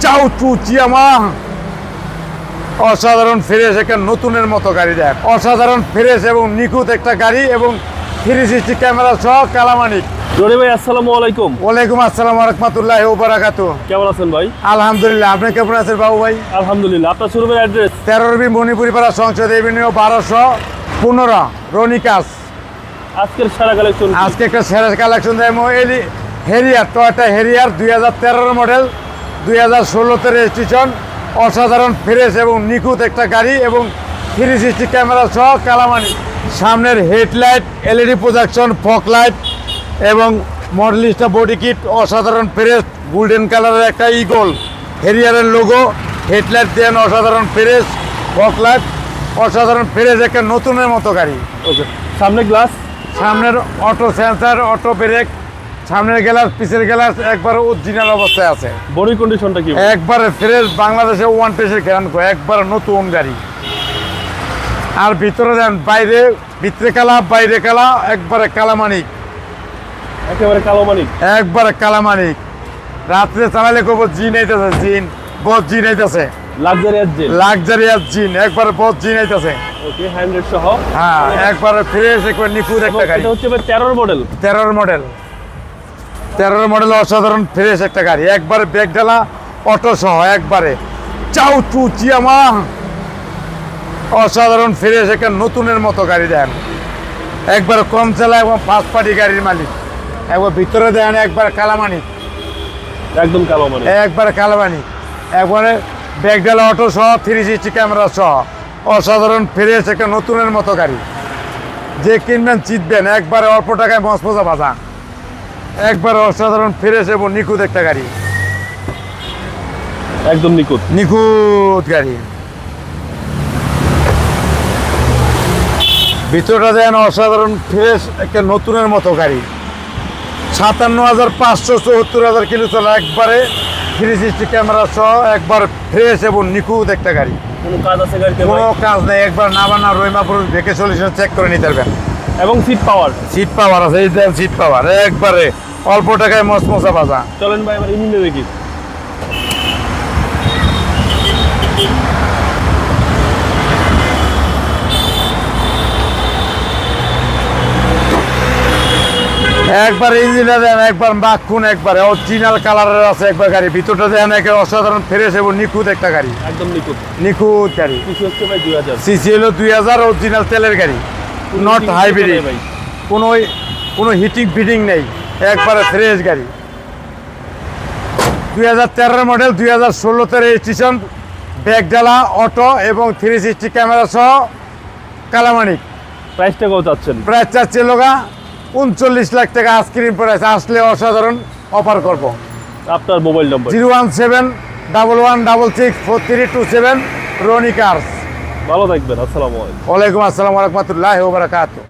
চাউ চু চিয়ামা অসাধারণ ফ্রেশ একটা নতুনের মতো গাড়ি দেখ অসাধারণ ফ্রেশ এবং নিখুঁত একটা গাড়ি এবং 360 ক্যামেরা সহ কালামানিক। রনি ভাই আসসালামু আলাইকুম। ওয়ালাইকুম আসসালাম ওয়া রাহমাতুল্লাহি ওয়া বারাকাতুহু। কেমন আছেন ভাই? আলহামদুলিল্লাহ, আপনি কেমন আছেন বাবু ভাই? আলহামদুলিল্লাহ। আপনার শোরুমের অ্যাড্রেস? 13 বি মণিপুরি পাড়া সংসদ এভিনিউ 1215 রনিকাস। আজকের সেরা কালেকশন আজকে একটা সেরা কালেকশন দেবো Harrier Toyota Harrier 2013 model 2016 registration অসাধারণ ফ্রেশ এবং নিখুঁত একটা গাড়ি এবং 360 ক্যামেরা সহ কালামানি। সামনের headlight LED projection fog light এবং মডেলিস্টা বডি কিট অসাধারণ ফ্রেশ গোল্ডেন কালারের একটা ইগল হেরিয়ারের লোগো হেডলাইট দেন অসাধারণ ফ্রেশ ফগ লাইট অসাধারণ ফ্রেশ একটা নতুনের মতো গাড়ি। ওকে, সামনে গ্লাস, সামনের অটো সেন্সার অটো ব্রেক সামনের গ্লাস পিছের গ্লাস একবারে অরিজিনাল অবস্থায় আছে। বডি কন্ডিশনটা কি? একবারে ফ্রেশ বাংলাদেশে ওয়ান টেস্টের গ্যারান্টি একবারে নতুন গাড়ি। আর ভিতরে দেন ভিতরে কালা বাইরে কালা একবারে কালামানিক একেবারে কালো মানিক, একবারে কালামানিক। রাত্রে চালালে করবো জিন আইতেছে জিন বহুত জিন আইতেছে লাক্সারিয়াস জিন একবারে বহুত জিন আইতেছে। ওকে, হ্যান্ডেড সহ। হ্যাঁ একবারে ফ্রেশ একবার নিখুঁত একটা গাড়ি। এটা হচ্ছে ভাই 13 মডেল 13 মডেল অসাধারণ ফ্রেশ একটা গাড়ি একবারে ব্রেক ডালা অটো সহ একবারে চাউ চু চিয়ামা অসাধারণ ফ্রেশ একটা নতুনের মতো গাড়ি দেন একবার কম চালায় এবং ফার্স্ট পার্টি গাড়ির মালিক একবার ভিতরে দেন একবার কালামানি একদম কালো মানিক, একবারে কালামানি একবারে ব্রেক ডালা অটো সহ 360 ক্যামেরা সহ অসাধারণ ফ্রেশ একটা নতুনের মতো গাড়ি। যে কিনবেন জিতবেন একবারে অল্প টাকায় মজা বাজা একবার অসাধারণ ফ্রেশ এবং নিখুঁত একটা গাড়ি একদম নিখুঁত গাড়ি। ভিতরটা দেন অসাধারণ ফ্রেশ একটা নতুনের মতো গাড়ি 57,500 কিলো চলা একবারে 360 ক্যামেরা সহ একবার ফ্রেশ এবং নিখুঁত একটা গাড়ি। কোনো কাজ আছে গাড়িতে? কোনো কাজ নেই, একবার নাবানা রইমাপুর দেখে সলিউশন চেক করে নিতে পারবেন। এবং সিট পাওয়ার আছে এই দেন সিট পাওয়ার একবারে অল্প টাকায় মজা বাজা। চলেন ভাই এবার ইঞ্জিনে দেখি। একবার ইঞ্জিনে দেন একবার মাখুন একবারে অরিজিনাল কালারের আছে একবার গাড়ি। ভিতরটা দেন একে অসাধারণ ফ্রেশ এবং নিখুঁত একটা গাড়ি একদম নিখুঁত গাড়ি। সিসি হচ্ছে ভাই 2000, সিসি হলো 2000 অরিজিনাল তেলের গাড়ি নট হাইব্রিড ভাই। কোনো হিটিং ফিটিং নেই একবারে ফ্রেশ গাড়ি 2013 মডেল 2016 রেজিস্ট্রেশন ব্যাক ডালা অটো এবং 360 ক্যামেরা সহ কালামানিক। প্রাইসটা কত চাচ্ছেন? প্রাইস চাচ্ছে লোকা 39 লাখ টাকা আইসক্রিম প্রাইস। আসলে অসাধারণ অফার করব। আপনার মোবাইল নম্বর? 01711664327 রনি কার্স। ভালো থাকবেন। আসসালামু আলাইকুম। ওয়ালাইকুম আসসালাম ওয়া রাহমাতুল্লাহি ওয়া বারাকাতুহু।